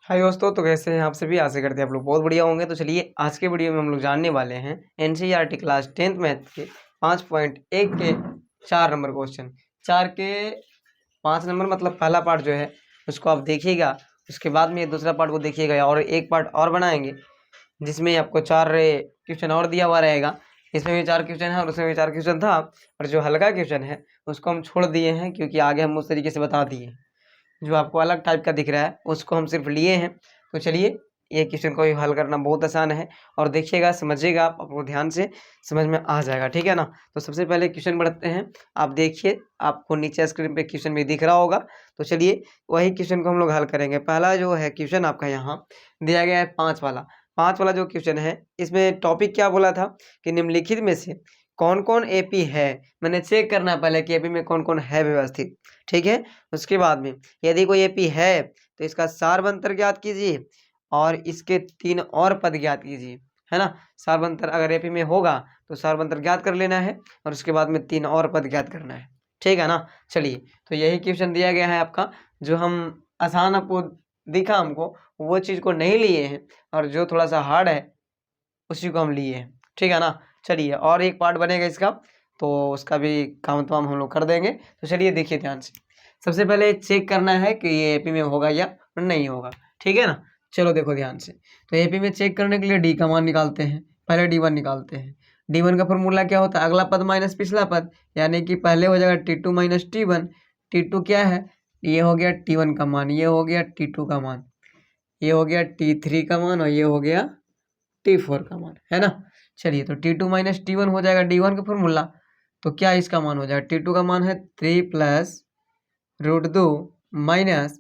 हाय दोस्तों, तो कैसे हैं आप सभी। आशा करते हैं आप लोग बहुत बढ़िया होंगे। तो चलिए आज के वीडियो में हम लोग जानने वाले हैं एनसीईआरटी क्लास 10th मैथ के 5.1 के 4 नंबर क्वेश्चन। 4 के 5 नंबर मतलब पहला पार्ट जो है उसको आप देखिएगा, उसके बाद में दूसरा पार्ट को देखिएगा और एक पार्ट और बनाएंगे जिसमें आपको 4 क्वेश्चन और दिया हुआ रहेगा। इसमें भी 4 क्वेश्चन है और उसमें भी 4 क्वेश्चन था, और जो हल्का क्वेश्चन है उसको हम छोड़ दिए हैं क्योंकि आगे हम उस तरीके से बता दिए। जो आपको अलग टाइप का दिख रहा है उसको हम सिर्फ लिए हैं। तो चलिए ये क्वेश्चन को हल करना बहुत आसान है, और देखिएगा समझिएगा आप, आपको ध्यान से समझ में आ जाएगा, ठीक है ना। तो सबसे पहले क्वेश्चन बढ़ते हैं। आप देखिए, आपको नीचे स्क्रीन पे क्वेश्चन भी दिख रहा होगा। तो चलिए वही क्वेश्चन को हम लोग हल करेंगे। पहला जो है क्वेश्चन आपका यहाँ दिया गया है 5 वाला। 5 वाला जो क्वेश्चन है इसमें टॉपिक क्या बोला था कि निम्नलिखित में से कौन कौन एपी है। मैंने चेक करना है पहले कि एपी में कौन कौन है व्यवस्थित, ठीक है। उसके बाद में यदि कोई एपी है तो इसका सारबंतर ज्ञात कीजिए और इसके 3 और पद ज्ञात कीजिए, है ना। सारबंतर अगर एपी में होगा तो सारबंतर ज्ञात कर लेना है और उसके बाद में 3 और पद ज्ञात करना है, ठीक है ना। चलिए तो यही क्वेश्चन दिया गया है आपका। जो हम आसान आपको दिखा हमको वो चीज़ को नहीं लिए हैं, और जो थोड़ा सा हार्ड है उसी को हम लिए हैं, ठीक है ना। चलिए और एक पार्ट बनेगा इसका, तो उसका भी काम तमाम हम लोग कर देंगे। तो चलिए देखिए ध्यान से। सबसे पहले चेक करना है कि ये एपी में होगा या नहीं होगा, ठीक है ना। चलो देखो ध्यान से। तो एपी में चेक करने के लिए डी का मान निकालते हैं। पहले डी वन निकालते हैं। डी वन का फॉर्मूला क्या होता है, अगला पद माइनस पिछला पद, यानी कि पहले हो जाएगा T two minus T one. T two क्या है, ये हो गया टी वन का मान, ये हो गया टी टू का मान, ये हो गया टी थ्री का मान, और ये हो गया टी फोर का मान, है ना। चलिए तो T two minus T one हो जाएगा डी वन का फॉर्मूला। तो क्या इसका मान हो जाएगा, टी टू का मान है 3 plus root 2 minus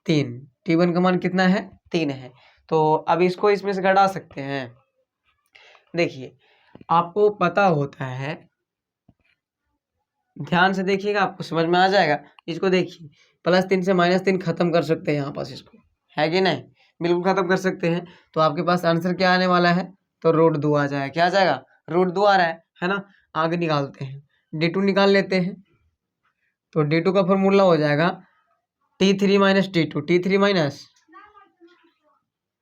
3। T one का मान कितना है, 3 है। तो अब इसको इसमें से घटा सकते हैं। देखिए आपको पता होता है, ध्यान से देखिएगा आपको समझ में आ जाएगा। इसको देखिए, +3 से -3 खत्म कर सकते हैं यहाँ पास, इसको है कि नहीं, बिल्कुल खत्म कर सकते हैं। तो आपके पास आंसर क्या आने वाला है, तो रूट 2 आ जाएगा। क्या आ जाएगा, रूट 2 आ रहा है ना। आगे निकालते हैं, D2 निकाल लेते हैं। तो D2 का फॉर्मूला हो जाएगा T3 minus T2, T3 minus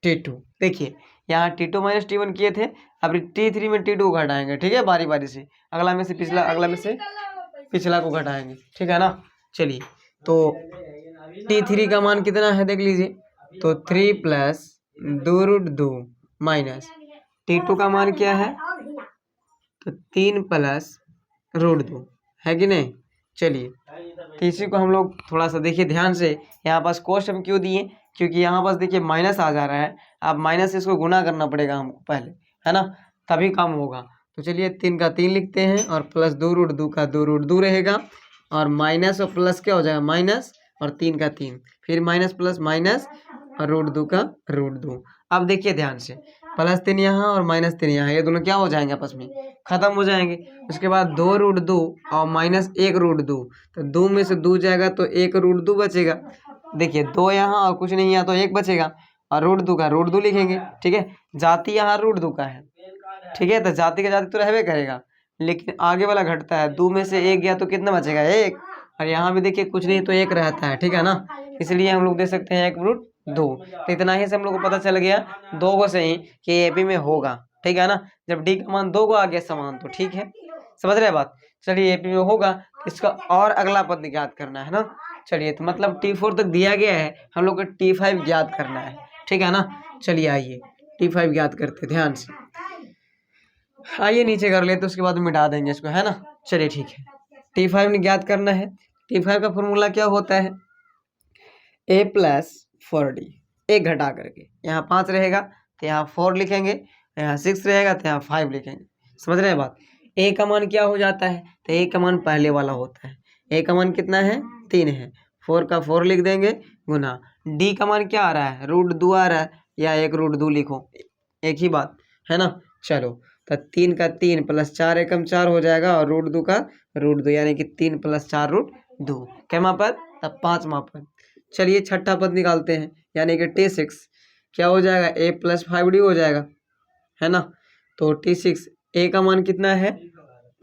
T2। देखिए यहाँ T2 माइनस T1 किए थे, अब T3 में T2 को घटाएंगे, ठीक है, बारी बारी से, अगला में से पिछला, अगला में से पिछला को घटाएंगे, ठीक है ना। चलिए तो T3 का मान कितना है देख लीजिए, तो 3 प्लस 2 रूट 2 माइनस T2 का मान क्या है, तो 3 प्लस रूट 2, है कि नहीं। चलिए तो इसी को हम लोग थोड़ा सा देखिए ध्यान से। यहाँ पास कोष्ट हम क्यों दिए, क्योंकि यहाँ पास देखिए माइनस आ जा रहा है। अब माइनस से इसको गुना करना पड़ेगा हमको पहले, है ना, तभी काम होगा। तो चलिए 3 का 3 लिखते हैं, और प्लस 2 रूट 2 का 2 रूट 2 रहेगा, और माइनस और प्लस क्या हो जाएगा, माइनस और 3 का 3, फिर माइनस प्लस माइनस और रूट 2 का रूट 2। अब देखिए ध्यान से, +3 यहाँ और -3 यहाँ, ये दोनों क्या हो जाएंगे, आपस में खत्म हो जाएंगे। उसके बाद 2 रूट 2 और -1 रूट 2, तो 2 में से 2 जाएगा तो 1 रूट 2 बचेगा। देखिए 2 यहाँ और कुछ नहीं यहाँ, तो 1 बचेगा, और रूट 2 का रूट 2 लिखेंगे, ठीक है। जाति यहाँ रूट 2 का है, ठीक है, तो जाति का जाति तो रहबे करेगा, लेकिन आगे वाला घटता है। 2 में से 1 गया तो कितना बचेगा, 1, और यहाँ भी देखिए कुछ नहीं तो 1 रहता है, ठीक है ना। इसलिए हम लोग दे सकते हैं 1 रूट 2। तो इतना ही से हम लोग को पता चल गया 2 को से ही कि एपी में होगा, ठीक है ना। जब डी का मान 2 को आ गया समान, तो ठीक है, समझ रहे बात। चलिए एपी में होगा, इसका और अगला पद ज्ञात करना है ना। चलिए तो मतलब T4 तक दिया गया है, हम लोग को T5 ज्ञात करना है, ठीक है ना। चलिए आइए T5 ज्ञात करते, ध्यान से आइए नीचे कर लेते, उसके बाद मिटा देंगे इसको, है ना। चलिए ठीक है, T5 ने ज्ञात करना है। T5 का फॉर्मूला क्या होता है, A प्लस 4D, एक घटा करके, यहाँ 5 रहेगा तो यहाँ 4 लिखेंगे, यहाँ 6 रहेगा तो यहाँ 5 लिखेंगे, समझ रहे हैं बात। A का मान क्या हो जाता है, तो A का मान पहले वाला होता है। A का मान कितना है, 3 है, 4 का 4 लिख देंगे गुना, D का मान क्या आ रहा है, रूट 2 आ रहा है, या 1 रूट 2 लिखो, एक ही बात है ना। चलो तो 3 का 3 प्लस 4 एकम 4 हो जाएगा, और रूट 2 का रूट 2, यानी कि 3 प्लस 4 रूट 2, कैमा पद, तब 5वां पद। चलिए छठा पद निकालते हैं, यानी कि T6 क्या हो जाएगा, A प्लस 5D हो जाएगा, है ना। तो T6 A का मान कितना है,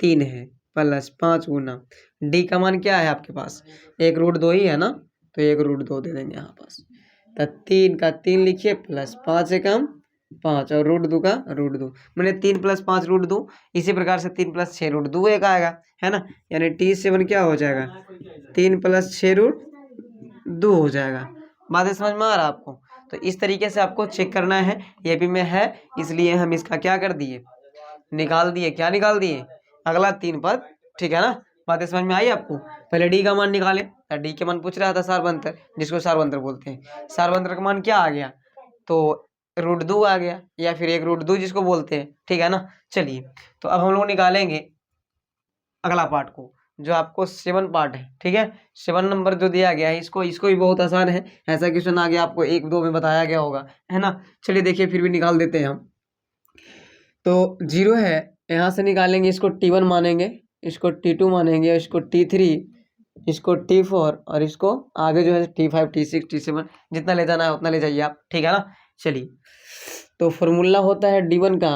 3 है, प्लस 5 गुना D का मान क्या है आपके पास, 1 रूट 2 ही है ना, तो 1 रूट 2 दे देंगे यहाँ पास। तो 3 का 3 लिखिए प्लस 5 एकम 5 और √2 का √2, मैंने 3 + 5 √2। इसी प्रकार से 3 + 6 √2 एक आएगा, है ना। यानी T7 क्या हो जाएगा, 3 + 6 √2 हो जाएगा। बातें समझ में आ रहा है आपको। तो इस तरीके से आपको चेक करना है, ये भी में है, इसलिए हम इसका क्या कर दिए, निकाल दिए। क्या निकाल दिए, अगला 3 पद, ठीक है ना। बातें समझ में आई आपको। पहले डी का मान निकाले, डी के मान पूछ रहा था सारवंतर, जिसको सारवंतर बोलते हैं। सारवंतर का मान क्या आ गया, तो √2 आ गया, या फिर 1 √2 जिसको बोलते हैं, ठीक है ना। चलिए, तो अब हम लोग निकालेंगे अगला पार्ट को, जो आपको 7 पार्ट है, ठीक है। 7 नंबर जो दिया गया है, इसको भी बहुत आसान है, ऐसा क्वेश्चन आ गया आपको 1-2 में बताया गया होगा, है ना। चलिए देखिए, फिर भी निकाल देते हैं हम। तो 0 है, यहाँ से निकालेंगे, इसको T1 मानेंगे, इसको T2 मानेंगे, इसको T3, इसको T4 और इसको आगे जो है T5 T6 T7 जितना ले जाना है उतना ले जाइए आप, ठीक है ना। चलिए, तो फॉर्मूला होता है D1 का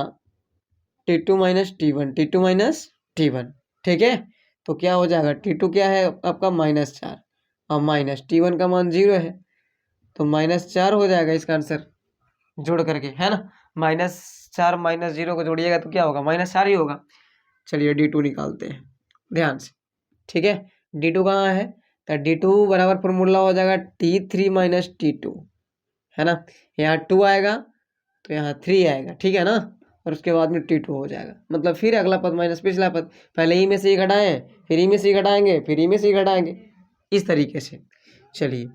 T2 - T1, T2 - T1, ठीक है। तो क्या हो जाएगा, T2 क्या है आपका -4 और माइनस T1 का मान 0 है, तो -4 हो जाएगा इसका आंसर जोड़ करके, है ना। -4 -0 को जोड़िएगा तो क्या होगा, -4 ही होगा। चलिए D2 निकालते हैं ध्यान से, ठीक है। D2 कहाँ है, तो D2 बराबर फॉर्मूला हो जाएगा T3 - T2, है ना। यहाँ 2 आएगा तो यहाँ 3 आएगा, ठीक है ना। और उसके बाद में T2 हो जाएगा, मतलब फिर अगला पद माइनस पिछला पद, पहले ई में से ही घटाएं, फिर ई में से ही घटाएंगे, फिर ई में से ही घटाएंगे, इस तरीके से। चलिए,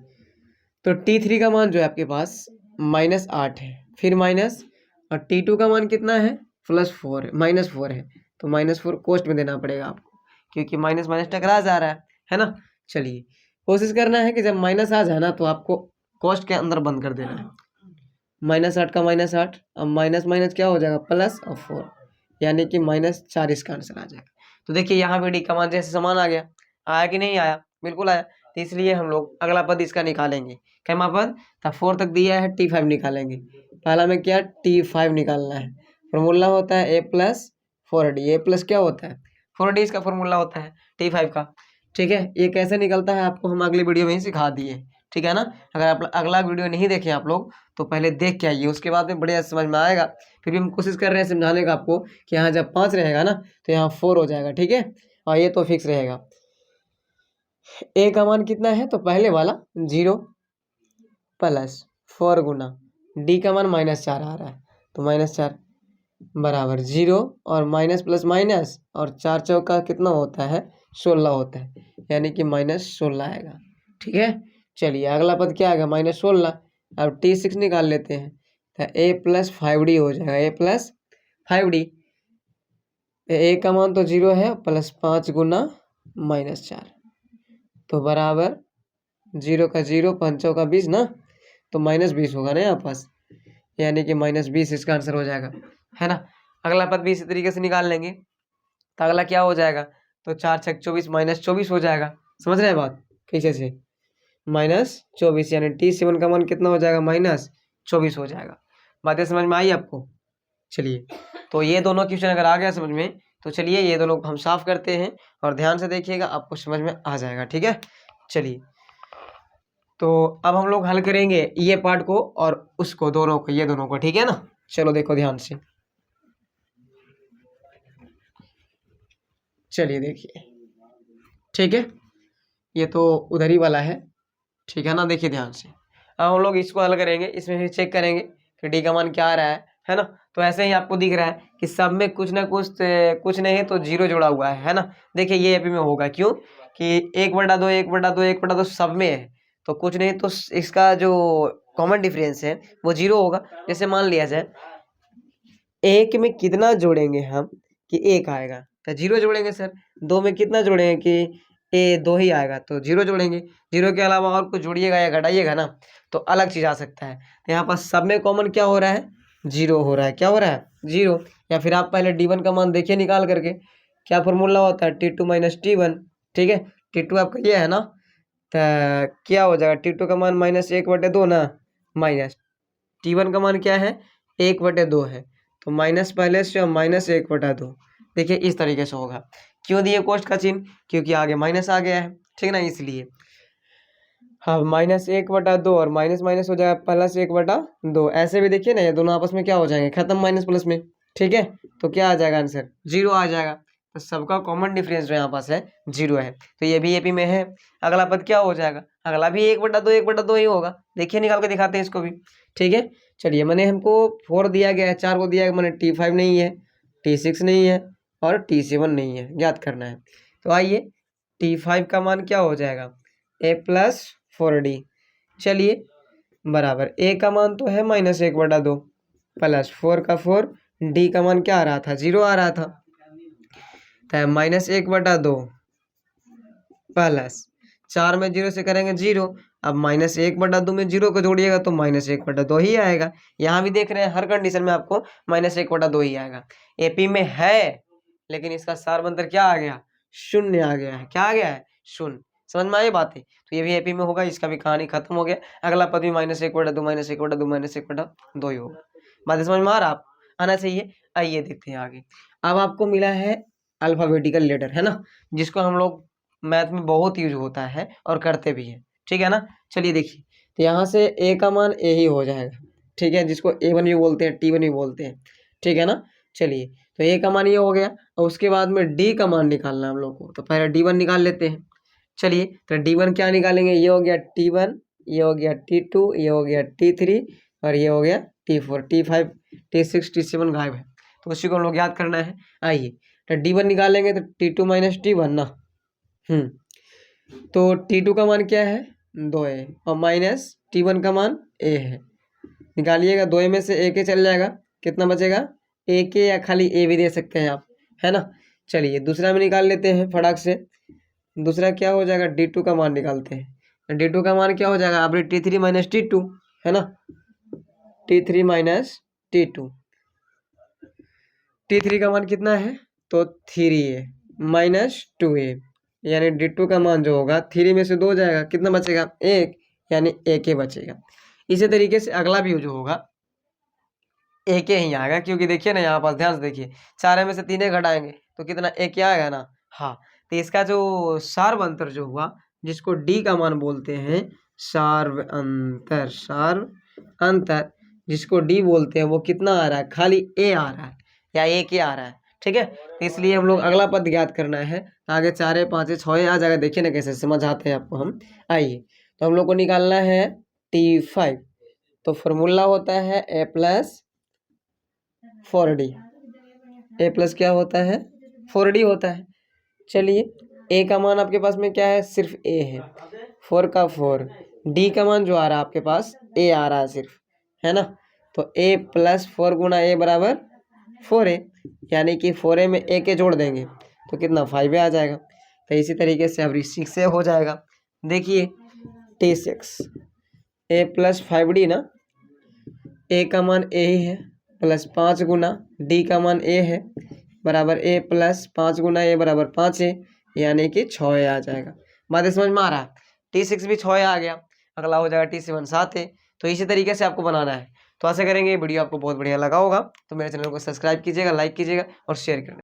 तो T3 का मान जो है आपके पास -8 है, फिर माइनस, और T2 का मान कितना है, +4 है, -4 है, तो -4 कोष्ट में देना पड़ेगा आपको, क्योंकि माइनस माइनस टकरा जा रहा है ना। चलिए, कोशिश करना है कि जब माइनस आ जाए ना तो आपको कोष्ट के अंदर बंद कर देना है। -8 का -8, अब माइनस माइनस क्या हो जाएगा, प्लस और 4, यानी कि -4 इसका आंसर आ जाएगा। तो देखिए, यहाँ पे डी का मान जैसे समान आ गया, आया कि नहीं आया, बिल्कुल आया। तो इसलिए हम लोग अगला पद इसका निकालेंगे, कैमा पद, तो 4 तक दिया है, T5 निकालेंगे। पहला में क्या, T5 निकालना है। फॉर्मूला होता है A+4D, A+ क्या होता है, 4D इसका फॉर्मूला होता है T5 का, ठीक है। ये कैसे निकलता है आपको हम अगली वीडियो में ही सिखा दिए, ठीक है ना। अगर आप अगला वीडियो नहीं देखें आप लोग, तो पहले देख के आइए, उसके बाद में बढ़िया समझ में आएगा। फिर भी हम कोशिश कर रहे हैं समझाने का आपको कि यहाँ जब 5 रहेगा ना तो यहाँ 4 हो जाएगा, ठीक है। और ये तो फिक्स रहेगा। ए का मान कितना है, तो पहले वाला 0 + 4 गुना डी का मान -4 आ रहा है, तो -4 बराबर 0 और माइनस प्लस माइनस, और 4 चौका कितना होता है, 16 होता है, यानी कि -16 आएगा, ठीक है। चलिए, अगला पद क्या आएगा, -16। अब T6 निकाल लेते हैं, तो A+5D हो जाएगा, A+5D। ए का मान तो 0 है, +5 गुना -4, तो बराबर 0 का 0, 5 चौका 20 ना, तो -20 होगा ना यहाँ पास, यानी कि -20 इसका आंसर हो जाएगा, है ना। अगला पद भी इसी तरीके से निकाल लेंगे, तो अगला क्या हो जाएगा, तो 4 छक 24 -24 हो जाएगा। समझ रहे हैं बात कैसे से, -24, यानी T7 का मान कितना हो जाएगा, -24 हो जाएगा। बातें समझ में आई आपको। चलिए, तो ये दोनों क्वेश्चन अगर आ गया समझ में, तो चलिए ये दोनों को हम साफ करते हैं, और ध्यान से देखिएगा, आपको समझ में आ जाएगा, ठीक है। चलिए, तो अब हम लोग हल करेंगे ये पार्ट को और उसको, दोनों को, ये दोनों को, ठीक है ना। चलो देखो ध्यान से, चलिए देखिए, ठीक है, ये तो उधर ही वाला है, ठीक है ना। देखिए ध्यान से, अब हम लोग इसको हल करेंगे, इसमें भी चेक करेंगे कि डी का मान क्या आ रहा है ना। तो ऐसे ही आपको दिख रहा है कि सब में कुछ ना कुछ नहीं तो 0 जोड़ा हुआ है ना। देखिए, ये एपी में होगा, क्यों कि 1/2 1/2 1/2 सब में है, तो कुछ नहीं तो इसका जो कॉमन डिफरेंस है वो 0 होगा। जैसे मान लिया जाए, एक में कितना जोड़ेंगे हम कि 1 आएगा, तो 0 जोड़ेंगे सर। 2 में कितना जोड़ेंगे कि 2 ही आएगा, तो 0 जोड़ेंगे। 0 के अलावा और कुछ जोड़िएगा या घटाइएगा ना, तो अलग चीज़ आ सकता है। तो यहाँ पर सब में कॉमन क्या हो रहा है, 0 हो रहा है। क्या हो रहा है, 0। या फिर आप पहले D1 का मान देखिए निकाल करके, क्या फॉर्मूला होता है, T2 - T1, ठीक है। T2 आपका ये है ना, तो क्या हो जाएगा, T2 का मान -1/2 ना, माइनस T1 का मान क्या है, 1/2 है, तो माइनस पहले से और -1/2। देखिए, इस तरीके से होगा। क्यों दिए कोष्ट का चिन्ह, क्योंकि आगे माइनस आ गया है, ठीक ना, इसलिए। हाँ, -1/2 और माइनस माइनस हो जाएगा +1/2। ऐसे भी देखिए ना, ये दोनों आपस में क्या हो जाएंगे, खत्म माइनस प्लस में। ठीक है, तो क्या आ जाएगा आंसर, 0 आ जाएगा। तो सबका कॉमन डिफरेंस जो यहाँ पास है 0 है, तो ये भी एपी में है। अगला पद क्या हो जाएगा, अगला भी 1/2 ही होगा। देखिए निकाल के दिखाते हैं इसको भी। ठीक है, चलिए, मैंने हमको 4 दिया गया है, 4 को दिया गया, मैंने T5 नहीं है, T6 नहीं है और T7 नहीं है, ज्ञात करना है। तो आइए, T5 का मान क्या हो जाएगा, a+4d। चलिए, बराबर a का मान तो है -1/2 प्लस 4 का 4, d का मान क्या आ रहा था, 0 आ रहा था। तो -1/2 प्लस 4 में 0 से करेंगे 0। अब -1/2 में 0 को जोड़िएगा तो -1/2 ही आएगा। यहाँ भी देख रहे हैं, हर कंडीशन में आपको -1/2 ही आएगा। एपी में है, लेकिन इसका सार अंतर क्या आ गया, 0 आ गया है। क्या आ गया है, 0। समझ में आई बातें। तो ये भी एपी में होगा, इसका भी कहानी खत्म हो गया। अगला पद भी -1/2 ही होगा। बातें समझ में आ रहा, आप आना चाहिए। आइए देखते हैं आगे। अब आपको मिला है अल्फाबेटिकल लेटर, है ना, जिसको हम लोग मैथ में बहुत यूज होता है और करते भी हैं। ठीक है ना, चलिए देखिए, तो यहाँ से ए का मान ए ही हो जाएगा। ठीक है, जिसको A1 भी बोलते हैं, T1 भी बोलते हैं। ठीक है ना, चलिए, तो ए का मान ये हो गया और उसके बाद में डी का मान निकालना है हम लोग को। तो पहले D1 निकाल लेते हैं। चलिए, तो D1 क्या निकालेंगे, ये हो गया T1, ये हो गया T2, ये हो गया T3 और ये हो गया T4, T5, T6, T7 गायब है, तो उसी को हम लोग याद करना है। आइए, तो D1 निकालेंगे तो T2 - T1 ना। तो T2 का मान क्या है, 2a और -T1 का मान a है। निकालिएगा, 2a में से a चल जाएगा, कितना बचेगा, a या खाली a भी दे सकते हैं आप, है ना। चलिए, दूसरा में निकाल लेते हैं फटाक से। दूसरा क्या हो जाएगा, D2 का मान निकालते हैं। D2 का मान क्या हो जाएगा, अब T3 - T2, है ना, T3 - T2। T3 का मान कितना है, तो 3a -2a, यानी D2 का मान जो होगा 3 में से 2 जाएगा, कितना बचेगा, 1, यानी AK बचेगा। इसी तरीके से अगला भी जो होगा AK ही आएगा, क्योंकि देखिए ना यहाँ पास ध्यान से देखिए, 4 में से 3 घटाएंगे तो कितना, AK आएगा ना। हाँ, तो इसका जो सार्व अंतर जो हुआ, जिसको D का मान बोलते हैं, सार्व अंतर जिसको D बोलते हैं, वो कितना आ रहा है, खाली A आ रहा है या AK आ रहा है। ठीक है, तो इसलिए हम लोग अगला पद ज्ञात करना है। आगे 4, 5, 6 आ जाएगा। देखिए ना कैसे समझ आते हैं आपको हम। आइए, तो हम लोग को निकालना है T5। तो फॉर्मूला होता है a+4d। a+ क्या होता है, 4d होता है। चलिए, a का मान आपके पास में क्या है, सिर्फ a है, 4 का 4। d का मान जो आ रहा है आपके पास, a आ रहा है सिर्फ, है ना। तो a+4 गुना a बराबर 4a, यानी कि 4a में a के जोड़ देंगे तो कितना, 5a आ जाएगा। तो इसी तरीके से अब 6a हो जाएगा। देखिए, T6 a+5d ना, a का मान a ही है, +5 गुना d का मान a है, बराबर a+5 गुना a बराबर 5a, यानी कि 6a आ जाएगा। बात समझ में आ रहा है। T6 भी 6a आ गया। अगला हो जाएगा T7 7a। तो इसी तरीके से आपको बनाना है। तो ऐसे करेंगे, वीडियो आपको बहुत बढ़िया लगा होगा, तो मेरे चैनल को सब्सक्राइब कीजिएगा, लाइक कीजिएगा और शेयर करें।